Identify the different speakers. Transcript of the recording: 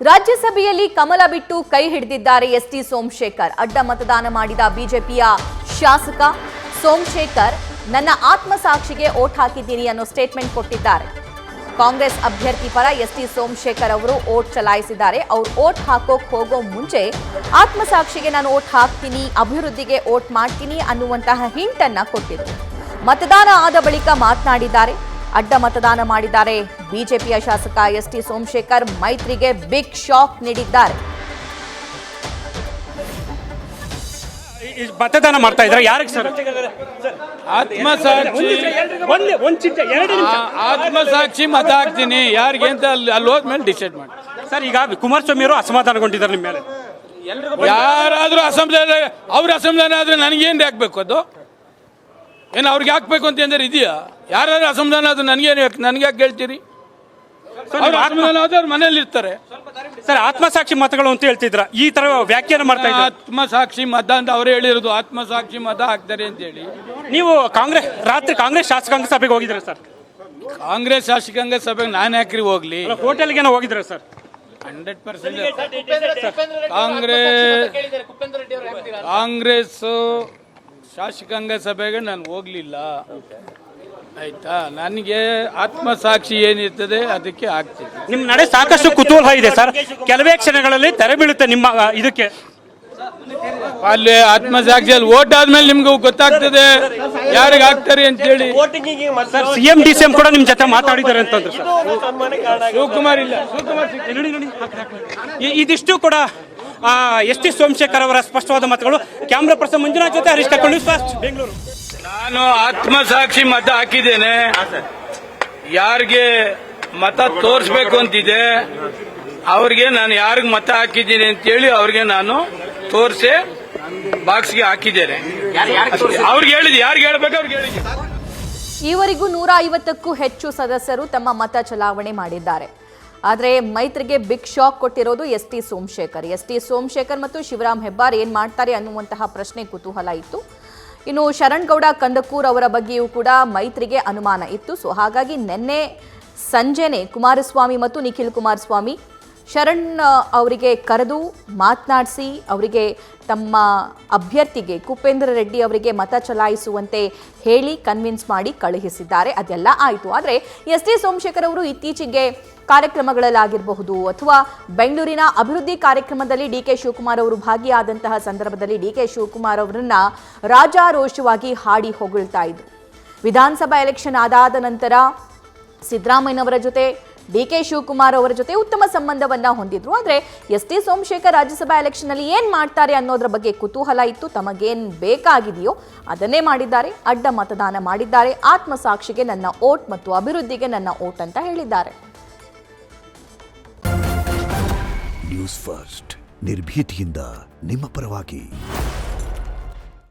Speaker 1: ರಾಜ್ಯಸಭೆಯಲ್ಲಿ ಕಮಲ ಬಿಟ್ಟು ಕೈ ಹಿಡಿದಿದ್ದಾರೆ ಎಸ್ಟಿ ಸೋಮಶೇಖರ್. ಅಡ್ಡ ಮತದಾನ ಮಾಡಿದ ಬಿಜೆಪಿಯ ಶಾಸಕ ಸೋಮಶೇಖರ್ ನನ್ನ ಆತ್ಮಸಾಕ್ಷಿಗೆ ಓಟ್ ಹಾಕಿದ್ದೀನಿ ಅನ್ನೋ ಸ್ಟೇಟ್ಮೆಂಟ್ ಕೊಟ್ಟಿದ್ದಾರೆ. ಕಾಂಗ್ರೆಸ್ ಅಭ್ಯರ್ಥಿ ಪರ ಎಸ್ಟಿ ಸೋಮಶೇಖರ್ ಅವರು ಓಟ್ ಚಲಾಯಿಸಿದ್ದಾರೆ. ಅವರು ಓಟ್ ಹಾಕೋಕ್ ಹೋಗೋ ಮುಂಚೆ ಆತ್ಮಸಾಕ್ಷಿಗೆ ನಾನು ಓಟ್ ಹಾಕ್ತೀನಿ, ಅಭಿವೃದ್ಧಿಗೆ ಓಟ್ ಮಾಡ್ತೀನಿ ಅನ್ನುವಂತಹ ಹಿಂಟ್ ಅನ್ನ ಕೊಟ್ಟಿದ್ರು. ಮತದಾನ ಆದ ಬಳಿಕ ಮಾತನಾಡಿದ್ದಾರೆ. ಅಡ್ಡ ಮತದಾನ ಮಾಡಿದ್ದಾರೆ ಬಿಜೆಪಿಯ ಶಾಸಕ ಎಸ್ಟಿ ಸೋಮಶೇಖರ್. ಮೈತ್ರಿಗೆ ಬಿಗ್ ಶಾಕ್ ನೀಡಿದ್ದಾರೆ.
Speaker 2: ಮತದಾನ ಮಾಡ್ತಾ ಇದ್ದಾರೆ ಯಾರಿಗೆ ಸರ್?
Speaker 3: ಆತ್ಮಸಾಕ್ಷಿ ಮತ ಹಾಕ್ತೀನಿ ಯಾರಿಗೆ ಅಂತ ಅಲ್ಲಿ ಹೋದ್ಮೇಲೆ ಡಿಸೈಡ್ ಮಾಡಿ
Speaker 2: ಸರ್. ಈಗ ಕುಮಾರಸ್ವಾಮಿ ಅವರು ಅಸಮಾಧಾನಗೊಂಡಿದ್ದಾರೆ ನಿಮ್ಮ ಮೇಲೆ.
Speaker 3: ಯಾರಾದ್ರೂ ಅಸಮಾಧಾನ, ಅವ್ರ ಅಸಮಾಧಾನ ಆದ್ರೆ ನನಗೇನು ಹಾಕ್ಬೇಕು? ಅದು ಏನು ಅವ್ರಿಗೆ ಹಾಕ್ಬೇಕು ಅಂತ ಏನಾರು ಇದೆಯಾ? ಯಾರಾದ್ರೂ ಅಸಮಾಧಾನ ಆದ್ರೆ ನನಗೆ ಯಾಕೆ ಹೇಳ್ತೀರಿ? ಅಸಮಾಧಾನ ಆದ್ರೆ ಅವ್ರ ಮನೇಲಿ ಇರ್ತಾರೆ
Speaker 2: ಸರ್. ಆತ್ಮಸಾಕ್ಷಿ ಮತಗಳು ಅಂತ ಹೇಳ್ತಿದ್ರ, ಈ ತರ ವ್ಯಾಖ್ಯಾನ ಮಾಡ್ತಾ ಇದ್ದಾರೆ.
Speaker 3: ಆತ್ಮಸಾಕ್ಷಿ ಮತ ಅಂತ ಅವ್ರು ಹೇಳಿರೋದು, ಆತ್ಮಸಾಕ್ಷಿ ಮತ ಹಾಕ್ತಾರೆ ಅಂತ ಹೇಳಿ.
Speaker 2: ನೀವು ಕಾಂಗ್ರೆಸ್ ಶಾಸಕಾಂಗ ಸಭೆಗೆ ಹೋಗಿದ್ರೆ ಸರ್?
Speaker 3: ಕಾಂಗ್ರೆಸ್ ಶಾಸಕಾಂಗ ಸಭೆಗೆ ನಾನು ಯಾಕ್ರಿ ಹೋಗ್ಲಿ?
Speaker 2: ಹೋಟೆಲ್ಗೆ ಹೋಗಿದ್ರೆ ಸರ್?
Speaker 3: 100% ಕಾಂಗ್ರೆಸ್ ಶಾಸಕಾಂಗ ಸಭೆಗೆ ನಾನು ಹೋಗ್ಲಿಲ್ಲ, ಆಯ್ತಾ? ನನಗೆ ಆತ್ಮಸಾಕ್ಷಿ ಏನಿರ್ತದೆ ಅದಕ್ಕೆ ಆಗ್ತದೆ.
Speaker 2: ನಿಮ್ಮ ನಡೆ ಸಾಕಷ್ಟು ಕುತೂಹಲ ಇದೆ ಸರ್. ಕೆಲವೇ ಕ್ಷಣಗಳಲ್ಲಿ ತೆರೆ ಬೀಳುತ್ತೆ ನಿಮ್ಮ ಇದಕ್ಕೆ.
Speaker 3: ಅಲ್ಲಿ ಆತ್ಮಸಾಕ್ಷಿಯಲ್ಲಿ ಓಟ್ ಆದ್ಮೇಲೆ ನಿಮ್ಗೆ ಗೊತ್ತಾಗ್ತದೆ ಯಾರಿಗೆ ಹಾಕ್ತಾರೆ ಅಂತ ಹೇಳಿ.
Speaker 2: ಸಿಎಂ ಡಿಸಿಎಂ ಕೂಡ ನಿಮ್ ಜೊತೆ ಮಾತಾಡಿದ್ದಾರೆ ಅಂತಂದ್ರು ಸರ್.
Speaker 3: ಶಿವಕುಮಾರ್ ಇಲ್ಲ,
Speaker 2: ಇದಿಷ್ಟು ಕೂಡ ಎಸ್ಟಿ ಸೋಮಶೇಖರ್ ಅವರ ಸ್ಪಷ್ಟವಾದ ಮತಗಳು. ಕ್ಯಾಮ್ರಾ ಪರ್ಸನ್ ಮಂಜುನಾಥ್ ಜೊತೆ ಹರೀಶ್ ಕಕ್ಕೊಂಡು ಫಾಸ್ಟ್ ಬೆಂಗಳೂರು.
Speaker 3: ನಾನು ಆತ್ಮಸಾಕ್ಷಿ ಮತ ಹಾಕಿದ್ದೇನೆ. ಯಾರಿಗೆ ಮತ ತೋರಿಸ್ಬೇಕು ಅಂತಿದೆ ಅವ್ರಿಗೆ ನಾನು ಯಾರಿಗೆ ಮತ ಹಾಕಿದ್ದೀನಿ ಅಂತೇಳಿ ಅವ್ರಿಗೆ ನಾನು ತೋರಿಸಿ ಬಾಕ್ಸ್ಗೆ ಹಾಕಿದ್ದೇನೆ. ಅವ್ರಿಗೆ ಹೇಳಿದೆ, ಯಾರಿಗೆ ಹೇಳ್ಬೇಕು ಅವ್ರಿಗೆ ಹೇಳಿದೆ.
Speaker 1: ಈವರೆಗೂ 150ಕ್ಕೂ ಹೆಚ್ಚು ಸದಸ್ಯರು ತಮ್ಮ ಮತ ಚಲಾವಣೆ ಮಾಡಿದ್ದಾರೆ. ಆದರೆ ಮೈತ್ರಿಗೆ ಬಿಗ್ ಶಾಕ್ ಕೊಟ್ಟಿರೋದು ಎಸ್ಟಿ ಸೋಮಶೇಖರ್ ಮತ್ತು ಶಿವರಾಮ್ ಹೆಬ್ಬಾರ್ ಏನ್ ಮಾಡ್ತಾರೆ ಅನ್ನುವಂತಹ ಪ್ರಶ್ನೆ ಕುತೂಹಲ ಇತ್ತು. ಇನ್ನು ಶರಣ್ಗೌಡ ಕಂದಕೂರ್ ಅವರ ಬಗ್ಗೆಯೂ ಕೂಡ ಮೈತ್ರಿಗೆ ಅನುಮಾನ ಇತ್ತು. ಸೊ ಹಾಗಾಗಿ ನಿನ್ನೆ ಸಂಜೆನೆ ಕುಮಾರಸ್ವಾಮಿ ಮತ್ತು ನಿಖಿಲ್ ಕುಮಾರಸ್ವಾಮಿ ಶರಣ್ ಅವರಿಗೆ ಕರೆದು ಮಾತನಾಡಿಸಿ ಅವರಿಗೆ ತಮ್ಮ ಅಭ್ಯರ್ಥಿಗೆ ಕುಪೇಂದ್ರ ರೆಡ್ಡಿ ಅವರಿಗೆ ಮತ ಚಲಾಯಿಸುವಂತೆ ಹೇಳಿ ಕನ್ವಿನ್ಸ್ ಮಾಡಿ ಕಳುಹಿಸಿದ್ದಾರೆ. ಅದೆಲ್ಲ ಆಯಿತು. ಆದರೆ ಎಸ್ಟಿ ಸೋಮಶೇಖರ್ ಅವರು ಇತ್ತೀಚೆಗೆ ಕಾರ್ಯಕ್ರಮಗಳಲ್ಲಾಗಿರಬಹುದು ಅಥವಾ ಬೆಂಗಳೂರಿನ ಅಭಿವೃದ್ಧಿ ಕಾರ್ಯಕ್ರಮದಲ್ಲಿ ಡಿ ಕೆ ಶಿವಕುಮಾರ್ ಅವರು ಭಾಗಿಯಾದಂತಹ ಸಂದರ್ಭದಲ್ಲಿ ಡಿ ಕೆ ಶಿವಕುಮಾರ್ ಅವರನ್ನ ರಾಜಾರೋಷವಾಗಿ ಹಾಡಿ ಹೊಗಳ್ತಾ ಇದ್ರು. ವಿಧಾನಸಭಾ ಎಲೆಕ್ಷನ್ ಆದಾದ ನಂತರ ಸಿದ್ದರಾಮಯ್ಯನವರ ಜೊತೆ ಡಿ ಕೆ ಶಿವಕುಮಾರ್ ಅವರ ಜೊತೆ ಉತ್ತಮ ಸಂಬಂಧವನ್ನ ಹೊಂದಿದ್ರು. ಆದರೆ ಎಸ್ಟಿ ಸೋಮಶೇಖರ್ ರಾಜ್ಯಸಭಾ ಎಲೆಕ್ಷನ್ ಅಲ್ಲಿ ಏನ್ ಮಾಡ್ತಾರೆ ಅನ್ನೋದ್ರ ಬಗ್ಗೆ ಕುತೂಹಲ ಇತ್ತು. ತಮಗೇನ್ ಬೇಕಾಗಿದೆಯೋ ಅದನ್ನೇ ಮಾಡಿದ್ದಾರೆ. ಅಡ್ಡ ಮತದಾನ ಮಾಡಿದ್ದಾರೆ. ಆತ್ಮಸಾಕ್ಷಿಗೆ ನನ್ನ ಓಟ್ ಮತ್ತು ಅಭಿವೃದ್ಧಿಗೆ ನನ್ನ ಓಟ್ ಅಂತ ಹೇಳಿದ್ದಾರೆ.
Speaker 4: ನ್ಯೂಸ್ ಫಸ್ಟ್ ನಿರ್ಭೀತಿಯಿಂದ ನಿಮ್ಮ ಪರವಾಗಿ.